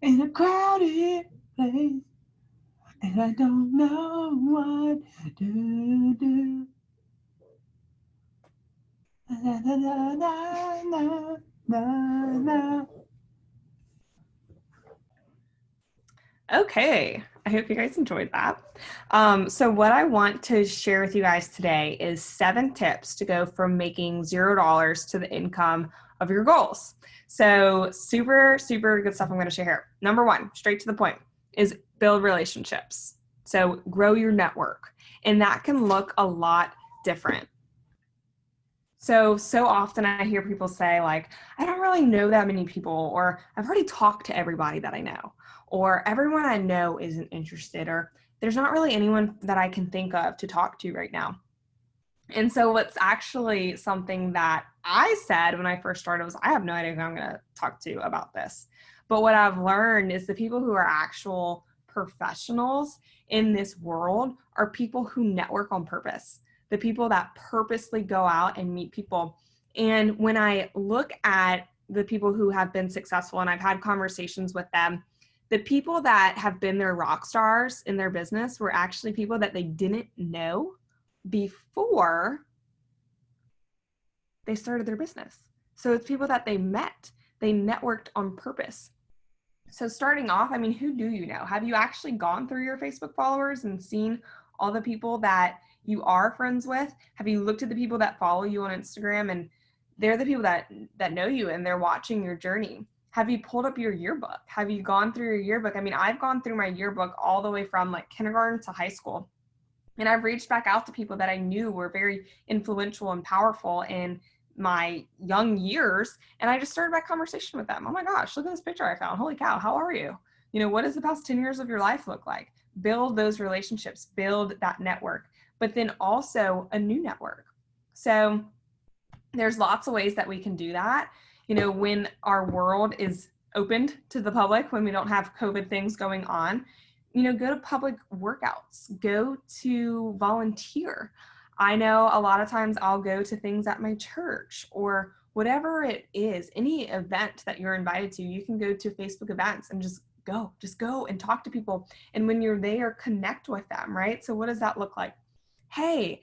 in a crowded place, and I don't know what to do. Na, na, na, na, na, na, na. Okay, I hope you guys enjoyed that. So what I want to share with you guys today is 7 tips to go from making $0 to the income of your goals. So super, super good stuff I'm going to share here. Number 1, straight to the point, is build relationships. So grow your network, and that can look a lot different. So often I hear people say, like, I don't really know that many people, or I've already talked to everybody that I know, or everyone I know isn't interested, or there's not really anyone that I can think of to talk to right now. And so what's actually something that I said when I first started was, I have no idea who I'm going to talk to about this. But what I've learned is the people who are actual professionals in this world are people who network on purpose, the people that purposely go out and meet people. And when I look at the people who have been successful and I've had conversations with them, the people that have been their rock stars in their business were actually people that they didn't know before they started their business. So it's people that they met, they networked on purpose. So starting off, I mean, who do you know? Have you actually gone through your Facebook followers and seen all the people that you are friends with? Have you looked at the people that follow you on Instagram, and they're the people that know you and they're watching your journey? Have you pulled up your yearbook? Have you gone through your yearbook? I mean, I've gone through my yearbook all the way from like kindergarten to high school. And I've reached back out to people that I knew were very influential and powerful in my young years. And I just started that conversation with them. Oh my gosh, look at this picture I found. Holy cow, how are you? You know, what does the past 10 years of your life look like? Build those relationships, build that network, but then also a new network. So there's lots of ways that we can do that. You know, when our world is opened to the public, when we don't have COVID things going on, you know, go to public workouts, go to volunteer. I know a lot of times I'll go to things at my church or whatever it is, any event that you're invited to, you can go to Facebook events and just go and talk to people. And when you're there, connect with them, right? So what does that look like? Hey,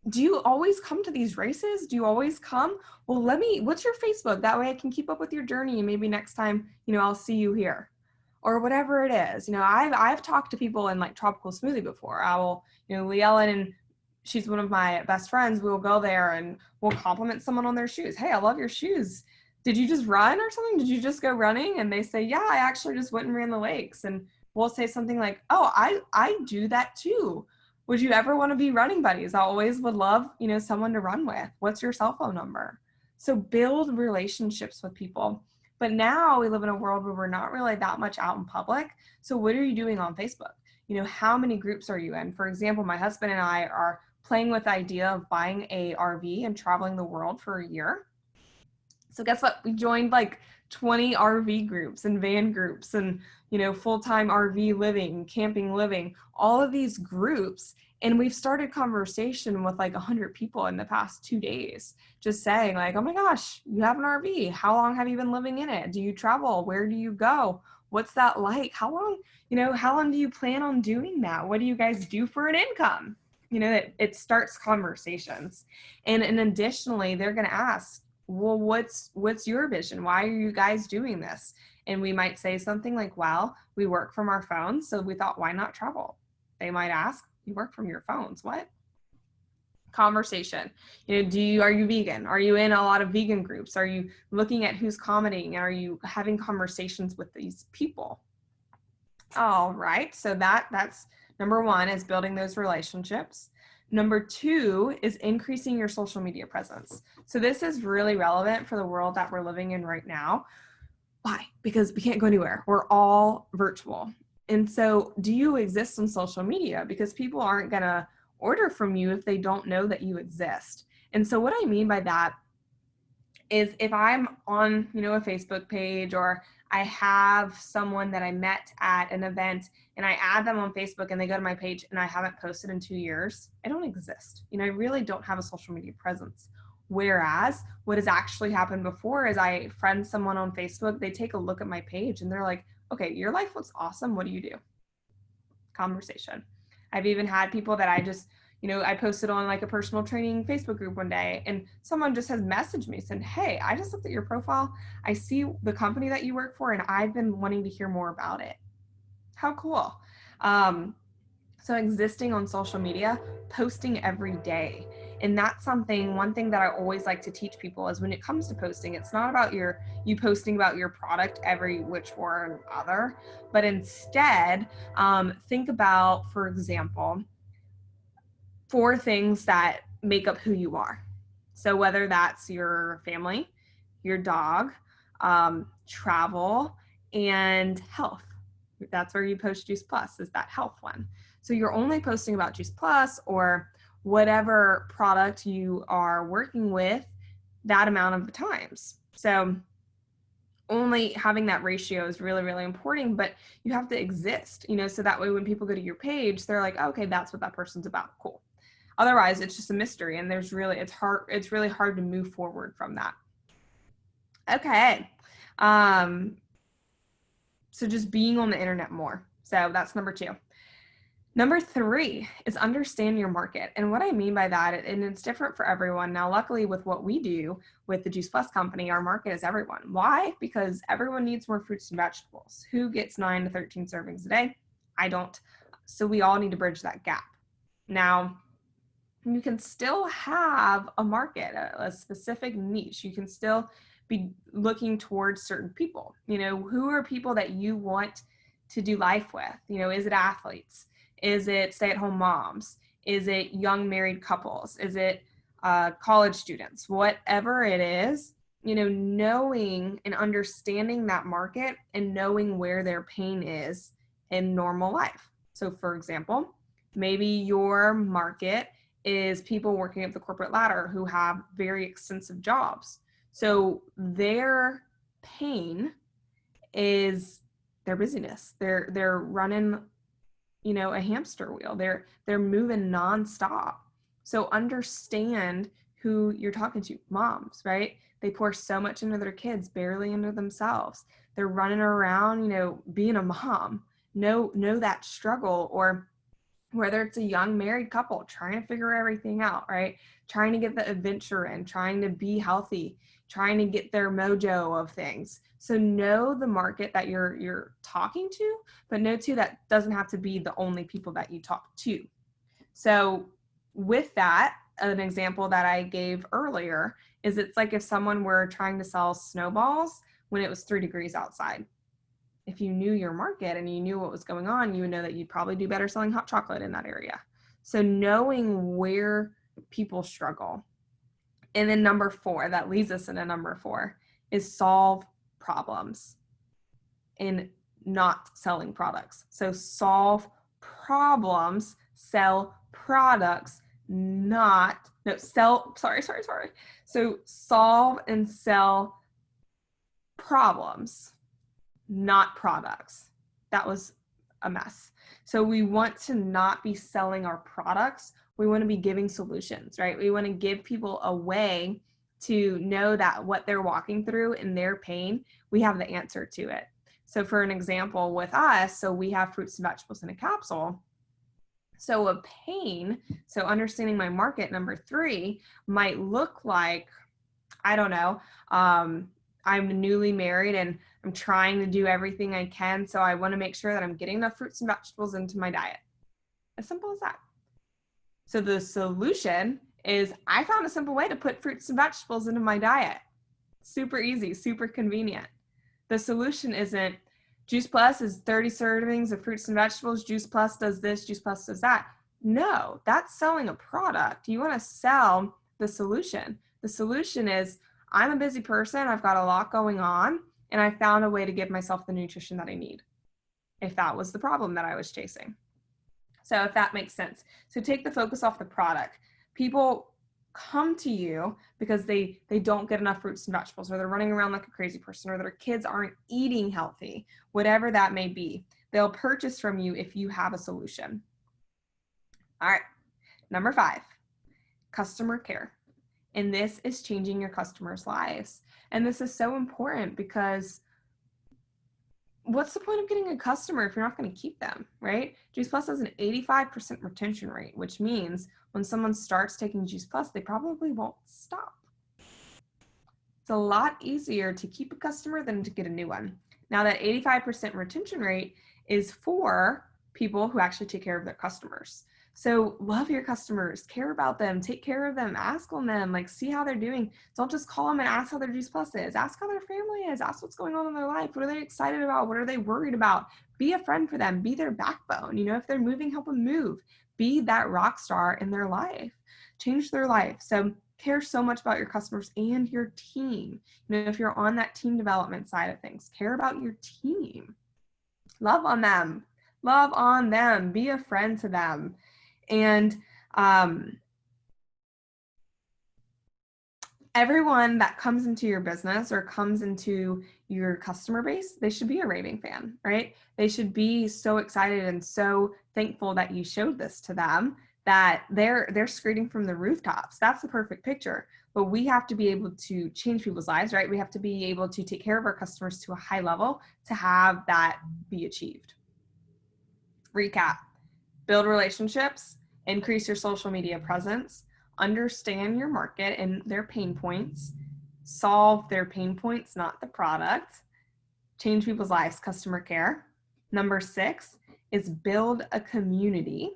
do you always come to these races? Do you always come? Well, what's your Facebook? That way I can keep up with your journey, and maybe next time, you know, I'll see you here or whatever it is. You know, I've talked to people in like Tropical Smoothie before. I will, you know, Leellen, and she's one of my best friends. We'll go there and we'll compliment someone on their shoes. Hey, I love your shoes. Did you just run or something? Did you just go running? And they say, yeah, I actually just went and ran the lakes. And we'll say something like, oh, I do that too. Would you ever want to be running buddies? I always would love, you know, someone to run with. What's your cell phone number? So build relationships with people. But now we live in a world where we're not really that much out in public. So what are you doing on Facebook? You know, how many groups are you in? For example, my husband and I are playing with the idea of buying a RV and traveling the world for a year. So guess what? We joined like 20 RV groups and van groups and, you know, full-time RV living, camping living, all of these groups. And we've started conversation with like 100 people in the past 2 days, just saying like, oh my gosh, you have an RV. How long have you been living in it? Do you travel? Where do you go? What's that like? How long do you plan on doing that? What do you guys do for an income? You know, it starts conversations. And additionally, they're going to ask, well, what's your vision? Why are you guys doing this? And we might say something like, well, we work from our phones, so we thought, why not travel? They might ask, you work from your phones, what? Conversation. You know, are you vegan? Are you in a lot of vegan groups? Are you looking at who's commenting? Are you having conversations with these people? All right, so that's number 1, is building those relationships. Number 2 is increasing your social media presence. So this is really relevant for the world that we're living in right now. Why? Because we can't go anywhere. We're all virtual. And so do you exist on social media? Because people aren't going to order from you if they don't know that you exist. And so what I mean by that is if I'm on, you know, a Facebook page, or I have someone that I met at an event and I add them on Facebook and they go to my page and I haven't posted in 2 years, I don't exist. You know, I really don't have a social media presence. Whereas what has actually happened before is I friend someone on Facebook, they take a look at my page and they're like, okay, your life looks awesome. What do you do? Conversation. I've even had people that I just, I posted on like a personal training Facebook group one day and someone just has messaged me saying, hey, I just looked at your profile. I see the company that you work for and I've been wanting to hear more about it. How cool. So existing on social media, posting every day. And that's one thing that I always like to teach people is when it comes to posting, it's not about you posting about your product every which or other, but instead think about, for example, 4 things that make up who you are. So whether that's your family, your dog, travel, and health. That's where you post Juice Plus, is that health one. So you're only posting about Juice Plus or whatever product you are working with that amount of times. So only having that ratio is really, really important, but you have to exist, so that way when people go to your page, they're like, okay, that's what that person's about. Cool. Otherwise, it's just a mystery and it's really hard to move forward from that. Okay. So just being on the internet more. So that's number 2. Number 3 is understand your market. And what I mean by that, and it's different for everyone. Now, luckily with what we do with the Juice Plus company, our market is everyone. Why? Because everyone needs more fruits and vegetables. Who gets 9 to 13 servings a day? I don't. So we all need to bridge that gap. Now, you can still have a market, a specific niche. You can still be looking towards certain people. Who are people that you want to do life with? Is it athletes? Is it stay-at-home moms? Is it young married couples? Is it college students? Whatever it is, knowing and understanding that market and knowing where their pain is in normal life. So for example, maybe your market is people working up the corporate ladder who have very extensive jobs. So their pain is their busyness. They're running, a hamster wheel. They're moving nonstop. So understand who you're talking to. Moms, right? They pour so much into their kids, barely into themselves. They're running around, being a mom. Know that struggle. Or whether it's a young married couple trying to figure everything out, right? Trying to get the adventure in, trying to be healthy, trying to get their mojo of things. So know the market that you're talking to, but know too that doesn't have to be the only people that you talk to. So with that, an example that I gave earlier is it's like if someone were trying to sell snowballs when it was 3 degrees outside. If you knew your market and you knew what was going on, you would know that you'd probably do better selling hot chocolate in that area. So knowing where people struggle. And then number 4, that leads us into number 4, is solve problems and not selling products. So solve problems, sell products, So solve and sell problems, not products. That was a mess. So we want to not be selling our products. We want to be giving solutions, right? We want to give people a way to know that what they're walking through in their pain, we have the answer to it. So for an example with us, so we have fruits and vegetables in a capsule. So a pain, so understanding my market, number 3, might look like, I don't know, I'm newly married and I'm trying to do everything I can. So I want to make sure that I'm getting enough fruits and vegetables into my diet. As simple as that. So the solution is I found a simple way to put fruits and vegetables into my diet. Super easy, super convenient. The solution isn't Juice Plus is 30 servings of fruits and vegetables. Juice Plus does this, Juice Plus does that. No, that's selling a product. You want to sell the solution. The solution is I'm a busy person. I've got a lot going on, and I found a way to give myself the nutrition that I need, if that was the problem that I was chasing. So if that makes sense. So take the focus off the product. People come to you because they don't get enough fruits and vegetables, or they're running around like a crazy person, or their kids aren't eating healthy, whatever that may be. They'll purchase from you if you have a solution. All right, number 5, customer care. And this is changing your customers' lives. And this is so important because what's the point of getting a customer if you're not going to keep them, right? Juice Plus has an 85% retention rate, which means when someone starts taking Juice Plus, they probably won't stop. It's a lot easier to keep a customer than to get a new one. Now, that 85% retention rate is for people who actually take care of their customers. So love your customers, care about them, take care of them, ask on them, like see how they're doing. Don't just call them and ask how their Juice Plus is. Ask how their family is. Ask what's going on in their life. What are they excited about? What are they worried about? Be a friend for them. Be their backbone. You know, if they're moving, help them move. Be that rock star in their life. Change their life. So care so much about your customers and your team. You know, if you're on that team development side of things, care about your team. Love on them. Love on them. Be a friend to them. And everyone that comes into your business or comes into your customer base, they should be a raving fan, right? They should be so excited and so thankful that you showed this to them that they're screaming from the rooftops. That's the perfect picture. But we have to be able to change people's lives, right? We have to be able to take care of our customers to a high level to have that be achieved. Recap: build relationships, increase your social media presence, understand your market and their pain points, solve their pain points, not the product, change people's lives, customer care. Number 6 is build a community.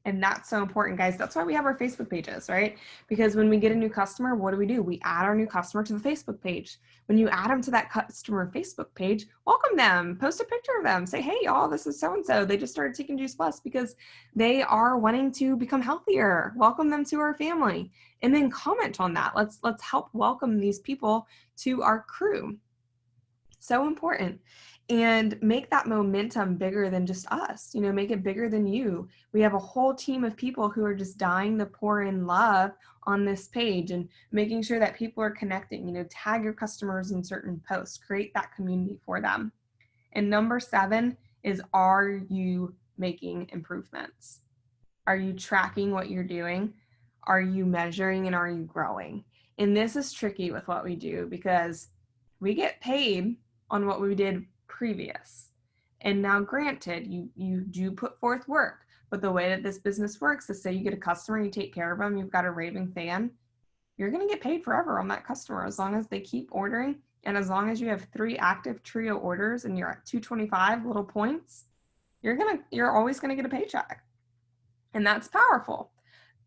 And that's so important, guys. That's why we have our Facebook pages, right? Because when we get a new customer, what do? We add our new customer to the Facebook page. When you add them to that customer Facebook page, welcome them, post a picture of them, say, hey, y'all, this is so-and-so. They just started taking Juice Plus because they are wanting to become healthier. Welcome them to our family. And then comment on that. Let's help welcome these people to our crew. So important. And make that momentum bigger than just us, you know, make it bigger than you. We have a whole team of people who are just dying to pour in love on this page and making sure that people are connecting, you know, tag your customers in certain posts, create that community for them. And number 7 is, are you making improvements? Are you tracking what you're doing? Are you measuring and are you growing? And this is tricky with what we do because we get paid on what we did previous. And now granted, you do put forth work, but the way that this business works is, say you get a customer, you take care of them, you've got a raving fan, you're going to get paid forever on that customer as long as they keep ordering. And as long as you have 3 active trio orders and you're at 225 little points, you're always going to get a paycheck. And that's powerful,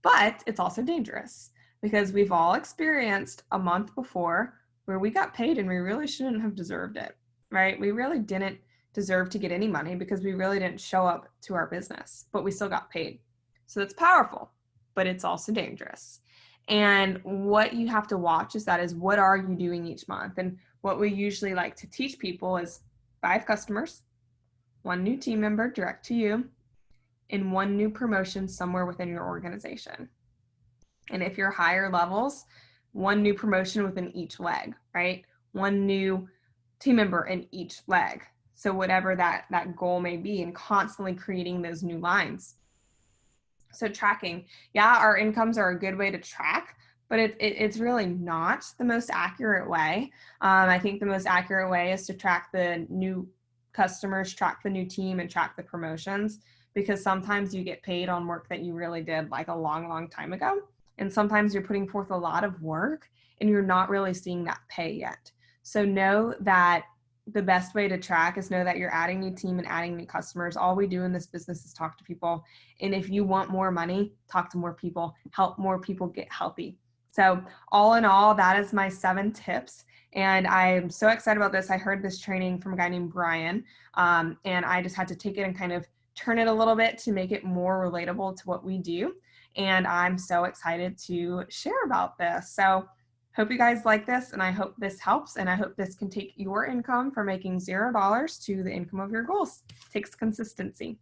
but it's also dangerous because we've all experienced a month before where we got paid and we really shouldn't have deserved it, right? We really didn't deserve to get any money because we really didn't show up to our business, but we still got paid. So it's powerful, but it's also dangerous. And what you have to watch is what are you doing each month? And what we usually like to teach people is 5 customers, 1 new team member direct to you, and 1 new promotion somewhere within your organization. And if you're higher levels, 1 new promotion within each leg, right? 1 new team member in each leg. So whatever that goal may be, and constantly creating those new lines. So tracking, yeah, our incomes are a good way to track, but it's really not the most accurate way. I think the most accurate way is to track the new customers, track the new team, and track the promotions, because sometimes you get paid on work that you really did like a long, long time ago. And sometimes you're putting forth a lot of work and you're not really seeing that pay yet. So know that the best way to track is know that you're adding new team and adding new customers. All we do in this business is talk to people. And if you want more money, talk to more people, help more people get healthy. So all in all, that is my 7 tips. And I'm so excited about this. I heard this training from a guy named Brian, and I just had to take it and kind of turn it a little bit to make it more relatable to what we do. And I'm so excited to share about this. So hope you guys like this, and I hope this helps, and I hope this can take your income from making $0 to the income of your goals. It takes consistency.